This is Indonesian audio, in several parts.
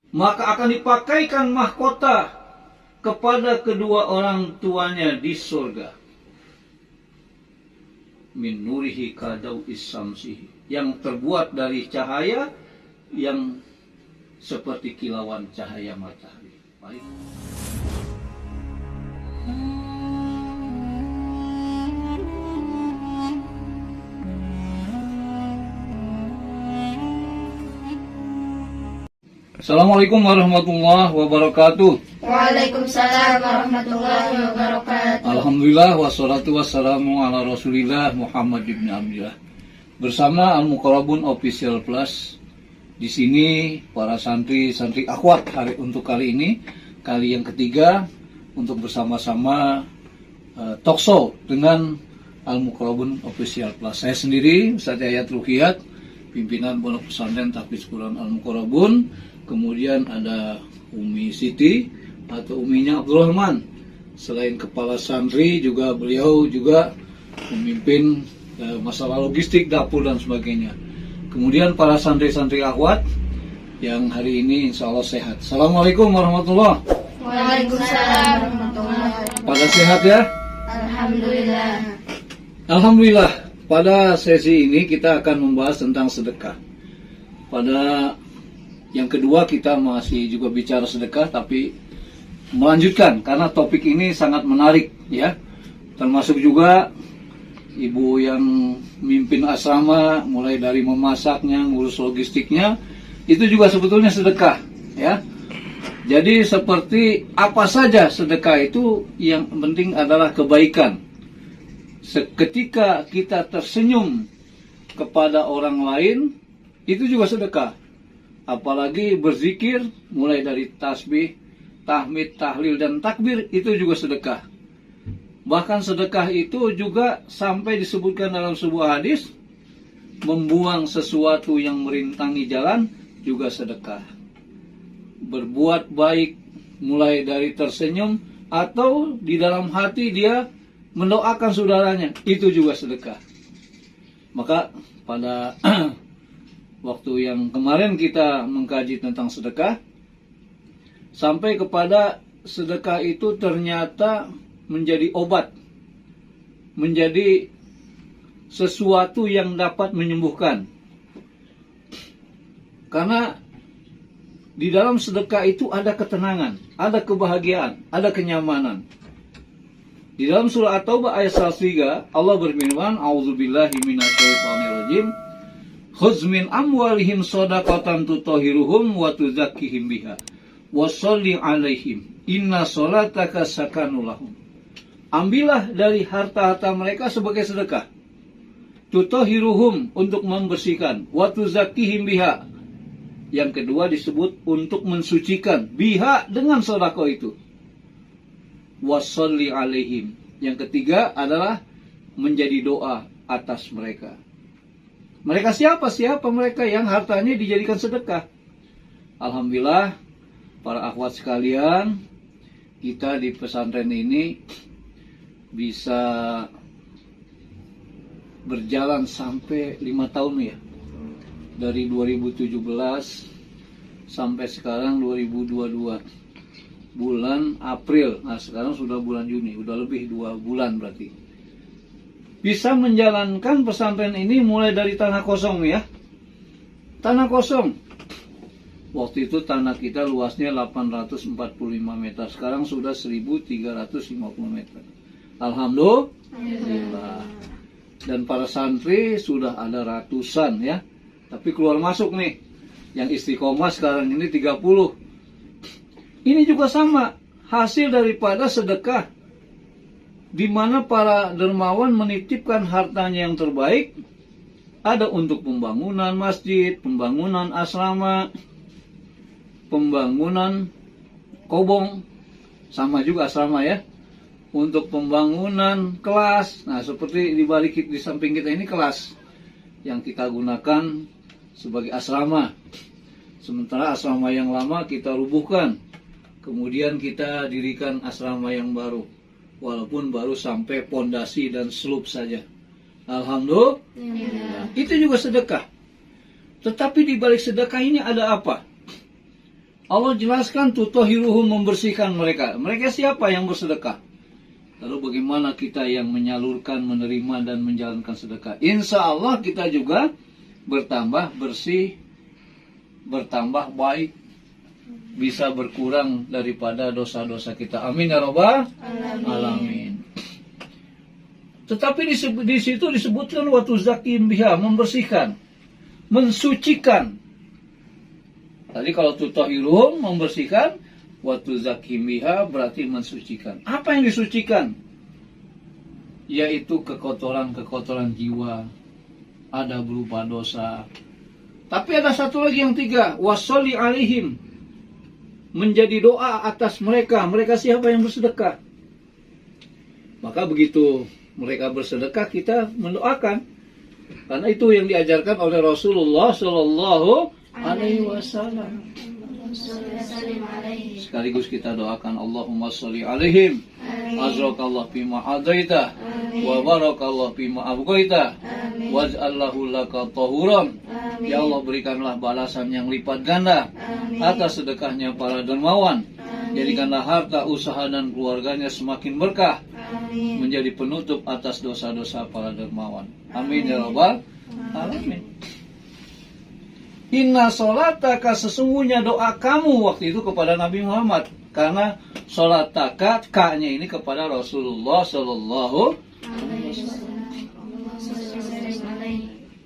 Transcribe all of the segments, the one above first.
maka akan dipakaikan mahkota kepada kedua orang tuanya di surga. Min nurihi kadau isamsihi, yang terbuat dari cahaya yang seperti kilauan cahaya matahari. Baik. Assalamualaikum warahmatullahi wabarakatuh. Waalaikumsalam warahmatullahi wabarakatuh. Alhamdulillah wassalatu wassalamu ala Rasulillah Muhammad ibn Abdillah. Bersama Al-Muqarrabun Official Plus. Di sini para santri akhwat untuk kali ini, kali yang ketiga untuk bersama-sama talkshow dengan Al-Muqarrabun Official Plus. Saya sendiri Ustaz Yayat Ruqyat, pimpinan Pondok Pesantren Tahfiz Quran Al-Muqarrabun. Kemudian ada Umi Siti atau Uminya Abdurrahman. Selain kepala santri, juga beliau juga memimpin masalah logistik, dapur dan sebagainya. Kemudian para santri-santri akhwat yang hari ini insya Allah sehat. Assalamualaikum warahmatullahi wabarakatuh. Waalaikumsalam warahmatullahi. Pada sehat ya? Alhamdulillah. Alhamdulillah. Pada sesi ini kita akan membahas tentang sedekah. Pada yang kedua kita masih juga bicara sedekah, tapi melanjutkan karena topik ini sangat menarik ya. Termasuk juga ibu yang mimpin asrama, mulai dari memasaknya, ngurus logistiknya, itu juga sebetulnya sedekah ya. Jadi seperti apa saja sedekah itu, yang penting adalah kebaikan. Seketika kita tersenyum kepada orang lain, itu juga sedekah. Apalagi berzikir, mulai dari tasbih, tahmid, tahlil, dan takbir, itu juga sedekah. Bahkan sedekah itu juga sampai disebutkan dalam sebuah hadis, membuang sesuatu yang merintangi jalan juga sedekah. Berbuat baik mulai dari tersenyum atau di dalam hati dia mendoakan saudaranya, itu juga sedekah. Maka pada waktu yang kemarin kita mengkaji tentang sedekah, sampai kepada sedekah itu ternyata menjadi obat, menjadi sesuatu yang dapat menyembuhkan. Karena di dalam sedekah itu ada ketenangan, ada kebahagiaan, ada kenyamanan. Di dalam surah At-Taubah ayat 103, Allah berfirman, A'udzubillahi minasyaitonirrajim, khudz min amwalihim shadaqatan tutahhiruhum wa tuzakkihim biha wa sholli 'alaihim inna sholataka sakanul lahum. Ambillah dari harta-harta mereka sebagai sedekah. Tutahhiruhum, untuk membersihkan, wa tuzakkihim biha. Yang kedua disebut untuk mensucikan, biha, dengan sedekah itu. Wa sholli 'alaihim. Yang ketiga adalah menjadi doa atas mereka. Mereka siapa mereka yang hartanya dijadikan sedekah? Alhamdulillah, para akhwat sekalian, kita di pesantren ini bisa berjalan sampai 5 tahun ya. Dari 2017 sampai sekarang 2022. Bulan April, nah sekarang sudah bulan Juni, udah lebih 2 bulan berarti. Bisa menjalankan pesantren ini mulai dari tanah kosong ya. Tanah kosong. Waktu itu tanah kita luasnya 845 meter. Sekarang sudah 1350 meter. Alhamdulillah. Dan para santri sudah ada ratusan ya. Tapi keluar masuk nih. Yang istiqomah sekarang ini 30. Ini juga sama. Hasil daripada sedekah, di mana para dermawan menitipkan hartanya yang terbaik, ada untuk pembangunan masjid, pembangunan asrama, pembangunan kobong, sama juga asrama ya, untuk pembangunan kelas. Nah, seperti di samping kita ini kelas yang kita gunakan sebagai asrama. Sementara asrama yang lama kita rubuhkan, kemudian kita dirikan asrama yang baru. Walaupun baru sampai pondasi dan slup saja. Alhamdulillah. Itu juga sedekah. Tetapi di balik sedekah ini ada apa? Allah jelaskan tutahhiruhum, membersihkan mereka. Mereka siapa yang bersedekah? Lalu bagaimana kita yang menyalurkan, menerima dan menjalankan sedekah? Insya Allah kita juga bertambah bersih, bertambah baik, bisa berkurang daripada dosa-dosa kita. Amin ya rabbal alamin. Tetapi di situ disebutkan waktu zakim biha, membersihkan, mensucikan. Tadi kalau tutahhiruhum, membersihkan, waktu zakim biha berarti mensucikan. Apa yang disucikan? Yaitu kekotoran-kekotoran jiwa, ada berupa dosa. Tapi ada satu lagi yang tiga, washolli alaihim, menjadi doa atas mereka. Mereka siapa yang bersedekah? Maka begitu mereka bersedekah, kita mendoakan. Karena itu yang diajarkan oleh Rasulullah Shallallahu Alaihi Wasallam. Sekaligus kita doakan Allahumma sholli alaihim, azrakallah fima adaita, wa barakallah fima abqaita, waj'allahu laka tahuran. Ya Allah, berikanlah balasan yang lipat ganda atas sedekahnya para dermawan. Jadikanlah harta, usaha dan keluarganya semakin berkah, menjadi penutup atas dosa-dosa para dermawan. Amin ya rabbal alamin. Inna sholataka, sesungguhnya doa kamu waktu itu kepada Nabi Muhammad. Karena sholataka, ka-nya ini kepada Rasulullah Sallallahu Alaihi Wasallam.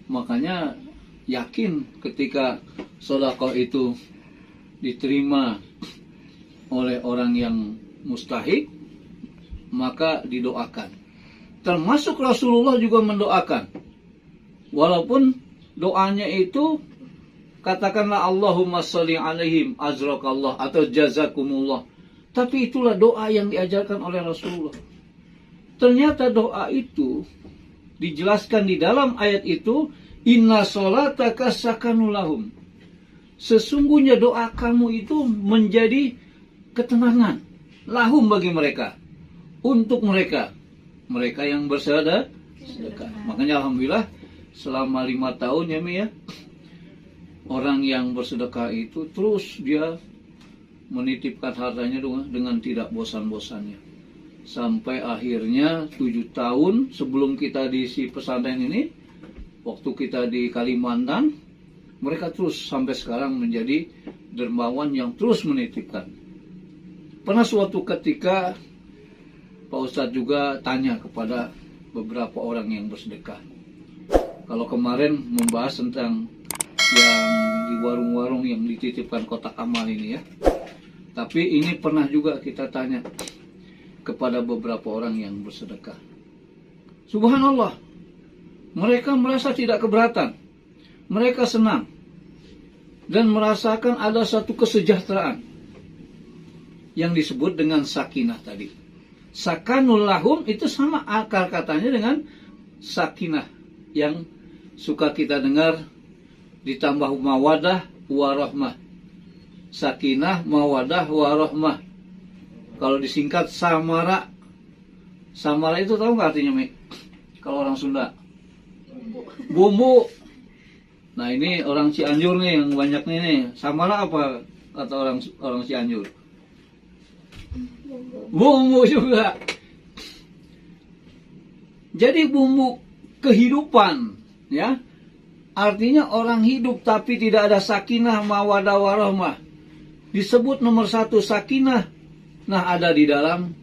Makanya yakin ketika sholako itu diterima oleh orang yang mustahik, maka didoakan. Termasuk Rasulullah juga mendoakan. Walaupun doanya itu katakanlah Allahumma sholli alaihim, azrakallah atau jazakumullah. Tapi itulah doa yang diajarkan oleh Rasulullah. Ternyata doa itu dijelaskan di dalam ayat itu, inna sholataka sakanulahum. Sesungguhnya doa kamu itu menjadi ketenangan, lahum bagi mereka, untuk mereka, mereka yang bersedekah. Makanya alhamdulillah selama 5 tahun ya Mi ya, orang yang bersedekah itu terus dia menitipkan hartanya dengan tidak bosan-bosannya. Sampai akhirnya 7 tahun sebelum kita di si pesantren ini, waktu kita di Kalimantan, mereka terus sampai sekarang menjadi dermawan yang terus menitipkan. Pernah suatu ketika Pak Ustadz juga tanya kepada beberapa orang yang bersedekah. Kalau kemarin membahas tentang yang di warung-warung yang dititipkan kotak amal ini ya. Tapi ini pernah juga kita tanya kepada beberapa orang yang bersedekah. Subhanallah, mereka merasa tidak keberatan. Mereka senang dan merasakan ada satu kesejahteraan yang disebut dengan sakinah tadi. Sakanul lahum itu sama akar katanya dengan sakinah yang suka kita dengar, ditambah mawadah warahmah. Sakinah, mawadah, warahmah. Kalau disingkat samara. Samara itu tahu nggak artinya, Mi? Kalau orang Sunda. Bumbu. Nah ini orang Cianjur nih yang banyak nih. Samara apa kata orang Cianjur? Bumbu juga. Jadi bumbu kehidupan, ya. Artinya orang hidup tapi tidak ada sakinah, mawadah, warahmah. Disebut nomor 1 sakinah. Nah ada di dalam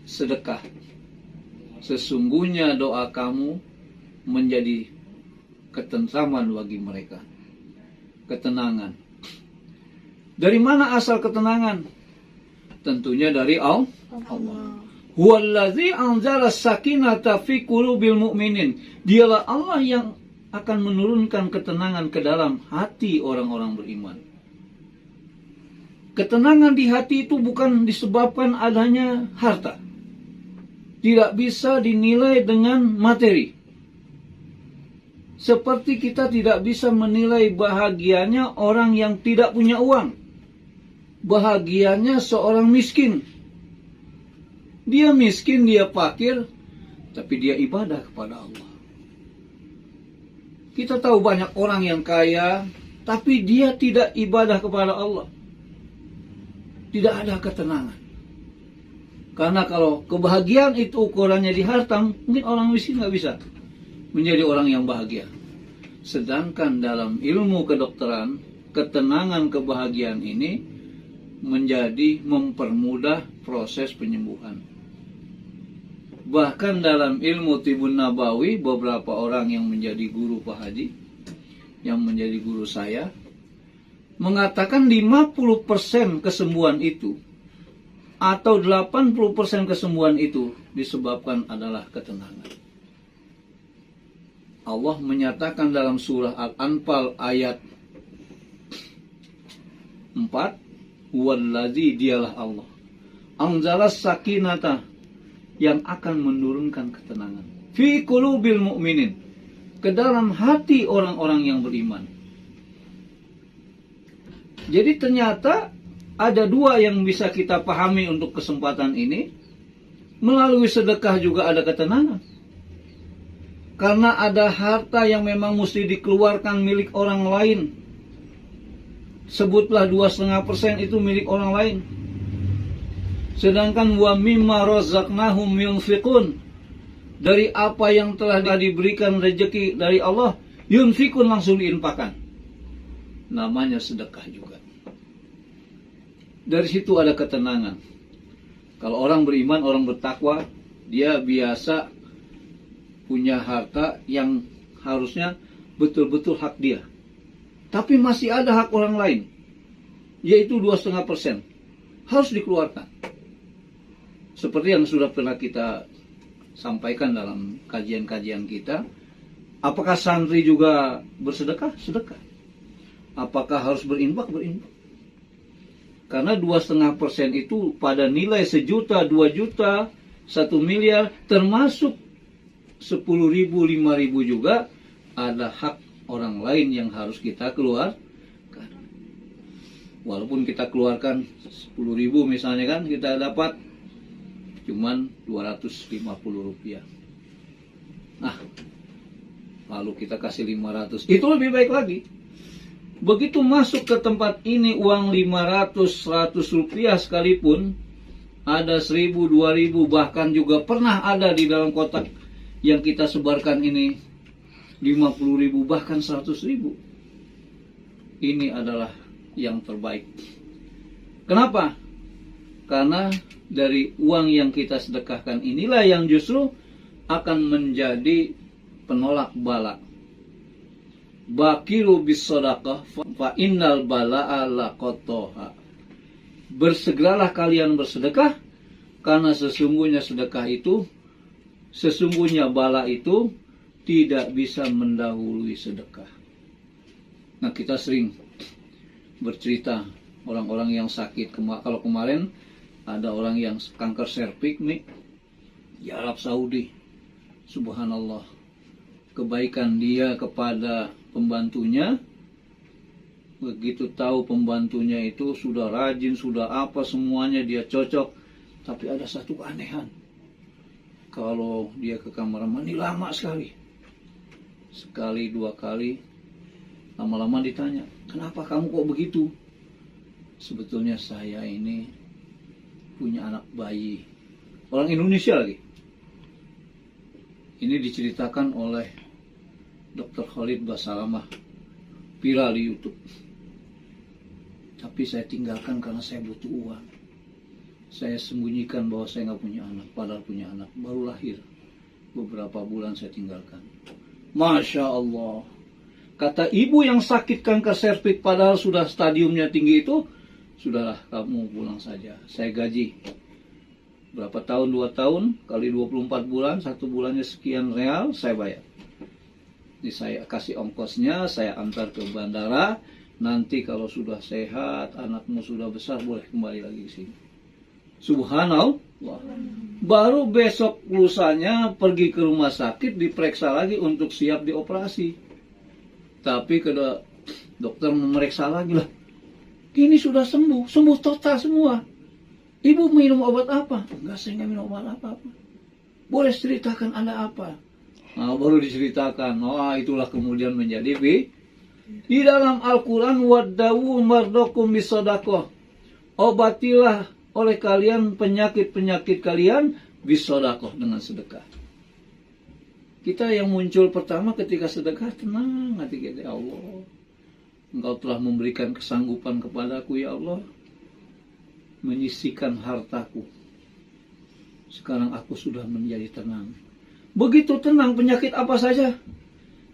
sedekah. Sesungguhnya doa kamu menjadi ketentraman bagi mereka. Ketenangan. Dari mana asal ketenangan? Tentunya dari Allah. Huwallazi anzala sakinata fi qulubil mu'minin. Dialah Allah yang akan menurunkan ketenangan ke dalam hati orang-orang beriman. Ketenangan di hati itu bukan disebabkan adanya harta. Tidak bisa dinilai dengan materi. Seperti kita tidak bisa menilai bahagianya orang yang tidak punya uang. Bahagianya seorang miskin. Dia miskin, dia fakir, tapi dia ibadah kepada Allah. Kita tahu banyak orang yang kaya, tapi dia tidak ibadah kepada Allah. tidak ada ketenangan. Karena kalau kebahagiaan itu ukurannya di harta, mungkin orang miskin nggak bisa menjadi orang yang bahagia. Sedangkan dalam ilmu kedokteran, ketenangan kebahagiaan ini menjadi mempermudah proses penyembuhan. Bahkan dalam ilmu Tibun Nabawi, beberapa orang yang menjadi guru Pak Haji, yang menjadi guru saya, mengatakan 50% kesembuhan itu atau 80% kesembuhan itu disebabkan adalah ketenangan. Allah menyatakan dalam surah Al-Anfal ayat 4, Huwallazi, dialah Allah, anzalas sakinata, yang akan menurunkan ketenangan, fi qulubil mu'minin, ke dalam hati orang-orang yang beriman. Jadi ternyata ada dua yang bisa kita pahami untuk kesempatan ini. Melalui sedekah juga ada ketenangan. Karena ada harta yang memang mesti dikeluarkan milik orang lain. Sebutlah 2,5% itu milik orang lain. Sedangkan wa mimma razaqnahum yunfiqun, dari apa yang telah diberikan rezeki dari Allah, yunfikun, langsung diinfakkan. Namanya sedekah juga. Dari situ ada ketenangan. Kalau orang beriman, orang bertakwa, dia biasa punya harta yang harusnya betul-betul hak dia. Tapi masih ada hak orang lain, yaitu 2,5%. Harus dikeluarkan. Seperti yang sudah pernah kita sampaikan dalam kajian-kajian kita. Apakah santri juga bersedekah? Sedekah. Apakah harus berinfak? Berinfak. Karena 2,5% itu pada nilai 1 juta, 2 juta, 1 miliar, termasuk 10.000, 5.000 juga ada hak orang lain yang harus kita keluarkan. Walaupun kita keluarkan 10.000 misalnya, kan kita dapat cuman 250 rupiah. Nah, lalu kita kasih 500, itu lebih baik lagi. Begitu masuk ke tempat ini uang 500, 100 rupiah sekalipun, ada 1.000, 2.000, bahkan juga pernah ada di dalam kotak yang kita sebarkan ini 50.000, bahkan 100.000. Ini adalah yang terbaik. Kenapa? Karena dari uang yang kita sedekahkan inilah yang justru akan menjadi penolak bala. Bakiru bis sadaqah fa innal bala'a laqataha. Bersegeralah kalian bersedekah, karena sesungguhnya sedekah itu, sesungguhnya bala itu tidak bisa mendahului sedekah. Nah, kita sering bercerita orang-orang yang sakit. Kalau kemarin ada orang yang kanker serviks nih di Arab Saudi. Subhanallah, kebaikan dia kepada pembantunya, begitu tahu pembantunya itu sudah rajin, sudah apa, semuanya dia cocok, tapi ada satu keanehan. Kalau dia ke kamar mandi lama sekali, 1-2 kali, lama-lama ditanya, kenapa kamu kok begitu? Sebetulnya saya ini punya anak bayi, orang Indonesia lagi. Ini diceritakan oleh Dr. Khalid Basalamah, viral di YouTube. Tapi saya tinggalkan karena saya butuh uang. Saya sembunyikan bahwa saya nggak punya anak, padahal punya anak, baru lahir. Beberapa bulan saya tinggalkan. Masya Allah. Kata ibu yang sakit kanker serviks padahal sudah stadiumnya tinggi itu, sudahlah kamu pulang saja. Saya gaji. Berapa tahun? 2 tahun kali 24 bulan, 1 bulannya sekian real, saya bayar. Jadi saya kasih ongkosnya, saya antar ke bandara. Nanti kalau sudah sehat, anakmu sudah besar, boleh kembali lagi ke sini. Subhanallah. Baru besok lusanya pergi ke rumah sakit, diperiksa lagi untuk siap dioperasi. Tapi kedua dokter memeriksa lagi lah. Kini sudah sembuh, sembuh total semua. Ibu minum obat apa? Enggak, saya nggak minum obat apa-apa. Boleh ceritakan ada apa? Nah, baru diceritakan. Oh, itulah kemudian menjadi di dalam Al-Quran, waddawu mardokum bisodaqoh. obatilah oleh kalian penyakit-penyakit kalian bisodakoh, dengan sedekah. Kita yang muncul pertama ketika sedekah, tenang hati kita, ya Allah, Engkau telah memberikan kesanggupan kepadaku, ya Allah, menyisihkan hartaku. Sekarang aku sudah menjadi tenang. Begitu tenang, penyakit apa saja,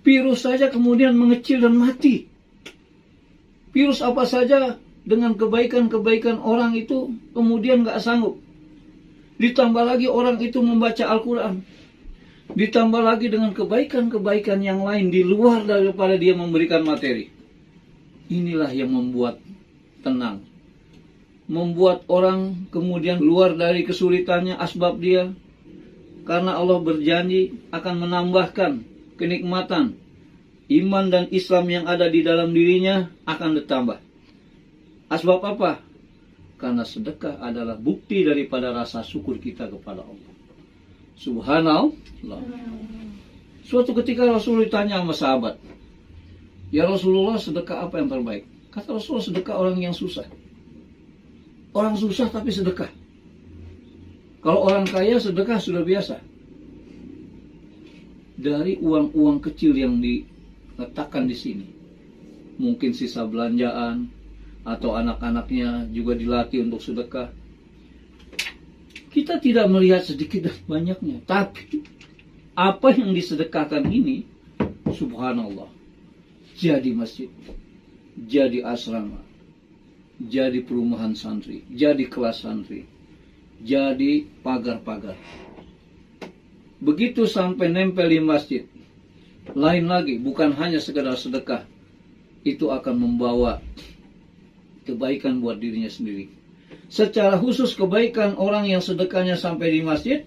virus saja kemudian mengecil dan mati. Virus apa saja dengan kebaikan-kebaikan orang itu kemudian gak sanggup. Ditambah lagi orang itu membaca Al-Quran. Ditambah lagi dengan kebaikan-kebaikan yang lain di luar daripada dia memberikan materi. Inilah yang membuat tenang. Membuat orang kemudian keluar dari kesulitannya, asbab dia. Karena Allah berjanji akan menambahkan kenikmatan. Iman dan Islam yang ada di dalam dirinya akan ditambah. Asbab apa? Karena sedekah adalah bukti daripada rasa syukur kita kepada Allah. Subhanallah. Suatu ketika Rasulullah ditanya sama sahabat, ya Rasulullah, sedekah apa yang terbaik? Kata Rasulullah, sedekah orang yang susah. Orang susah tapi sedekah. Kalau orang kaya sedekah sudah biasa. Dari uang-uang kecil yang diletakkan di sini, mungkin sisa belanjaan, atau anak-anaknya juga dilatih untuk sedekah. Kita tidak melihat sedikit dan banyaknya, tapi apa yang disedekahkan ini, subhanallah, jadi masjid, jadi asrama, jadi perumahan santri, jadi kelas santri, jadi pagar-pagar. Begitu sampai nempel di masjid, lain lagi, bukan hanya sekedar sedekah, itu akan membawa kebaikan buat dirinya sendiri. Secara khusus kebaikan orang yang sedekahnya sampai di masjid,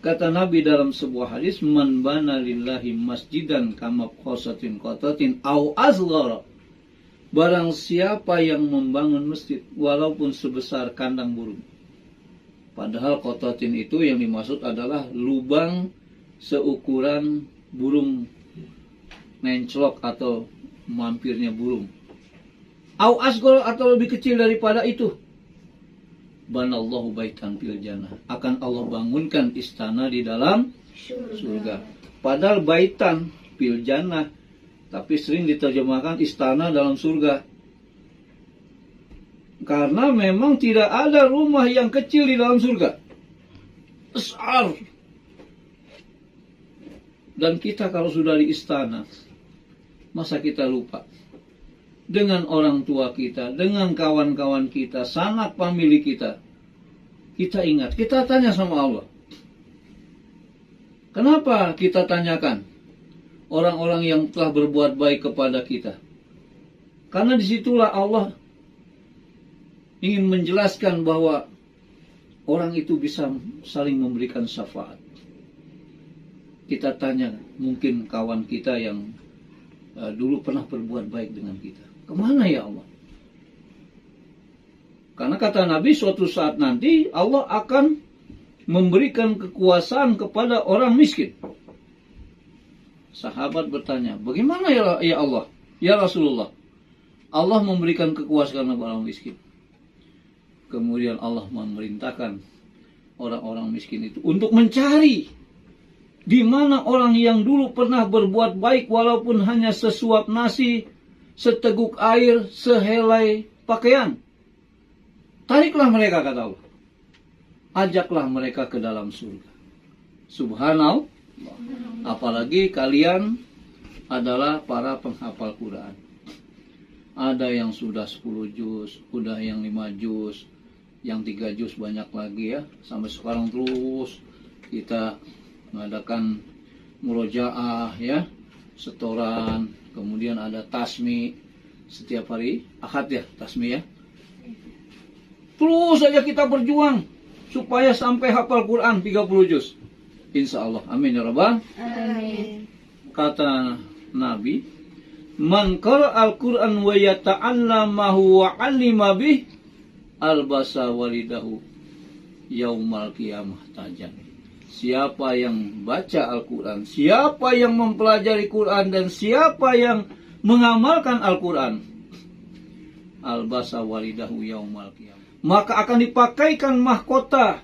kata Nabi dalam sebuah hadis, man bana lillahi masjidan kama qasatin qatatin au azghara. Barang siapa yang membangun masjid walaupun sebesar kandang burung. Padahal qatatin itu yang dimaksud adalah lubang seukuran burung nenclok atau mampirnya burung. Au asghar, atau lebih kecil daripada itu. Banallahu baitan fil jannah, akan Allah bangunkan istana di dalam surga. Padahal baitan fil jannah, tapi sering diterjemahkan istana dalam surga. Karena memang tidak ada rumah yang kecil di dalam surga. Besar. Dan kita kalau sudah di istana, masa kita lupa dengan orang tua kita, dengan kawan-kawan kita, sanak famili kita. Kita ingat, kita tanya sama Allah. Kenapa kita tanyakan orang-orang yang telah berbuat baik kepada kita? Karena disitulah Allah ingin menjelaskan bahwa orang itu bisa saling memberikan syafaat. Kita tanya, mungkin kawan kita yang dulu pernah berbuat baik dengan kita, kemana ya Allah? Karena kata Nabi, suatu saat nanti Allah akan memberikan kekuasaan kepada orang miskin. Sahabat bertanya, bagaimana ya Allah? Ya Rasulullah, Allah memberikan kekuasaan kepada orang miskin. Kemudian Allah memerintahkan orang-orang miskin itu untuk mencari di mana orang yang dulu pernah berbuat baik walaupun hanya sesuap nasi, seteguk air, sehelai pakaian. Tariklah mereka, kata Allah. Ajaklah mereka ke dalam surga. Subhanallah. Apalagi kalian adalah para penghafal Quran. Ada yang sudah 10 juz, udah yang 5 juz, yang 3 juz banyak lagi ya. Sampai sekarang terus kita mengadakan murojaah ya, setoran, kemudian ada tasmi setiap hari Ahad ya, tasmi ya. Terus saja kita berjuang supaya sampai hafal Quran 30 juz. Insya Allah, amin ya rabbal. Amin. Kata Nabi, man qara'al Quran wa yata'allamahu wa 'allima bih albasa walidahu yaumal qiyamah tajan. Siapa yang baca Al-Quran, siapa yang mempelajari Quran, dan siapa yang mengamalkan Al-Quran, albasa walidahu yaumal qiyamah. Maka akan dipakaikan mahkota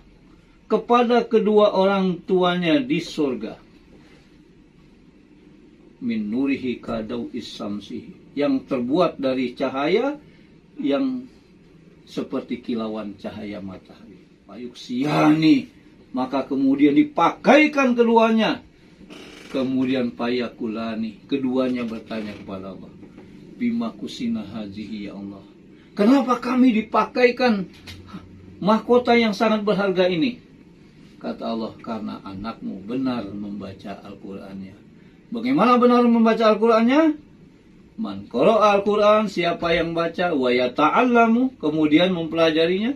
kepada kedua orang tuanya di surga. Min nurihi kadau isamsihi, yang terbuat dari cahaya yang seperti kilauan cahaya matahari. Payuksiyani, maka kemudian dipakaikan keduanya. Kemudian payakulani, keduanya bertanya kepada Allah, bima kusina hazihi ya Allah, kenapa kami dipakaikan mahkota yang sangat berharga ini? Kata Allah, karena anakmu benar membaca Al-Qur'annya. Bagaimana benar membaca Al-Qur'annya? Man qara'a Al-Qur'an, siapa yang baca, wa yata'allamu, kemudian mempelajarinya,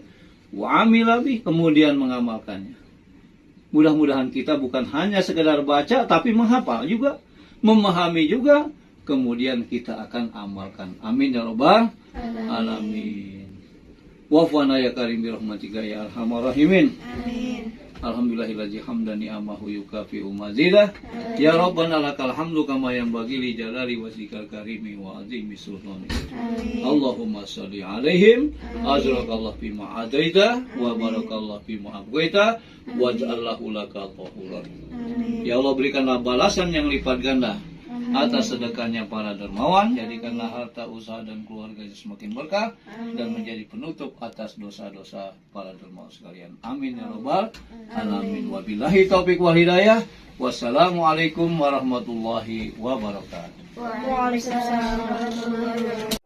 wa amila bih, kemudian mengamalkannya. Mudah-mudahan kita bukan hanya sekedar baca, tapi menghafal juga, memahami juga, kemudian kita akan amalkan. Amin ya rabbal alamin. Wa'fana ya karim bi rahmatika ya arhamar rahimin. Amin. Alhamdulillahilladzi hamdan ni'amahu yukafi'u mazidah. Ya Rabbana lakal hamdu kama yanbaghi li jalali wajhikal karimi wa azimi sultanik. Allahumma shalli alaihim azrakallahu bima adaita wa barakallahu bima abwaita waj'allahu laka tahuran. Ya Allah, berikanlah balasan yang lipat ganda atas sedekahnya para dermawan, jadikanlah harta usaha dan keluarganya semakin berkah dan menjadi penutup atas dosa-dosa para dermawan sekalian. Amin ya rabbal alamin. Wabillahi taufiq wal hidayah. Wassalamualaikum warahmatullahi wabarakatuh. Waalaikumsalam warahmatullahi wabarakatuh.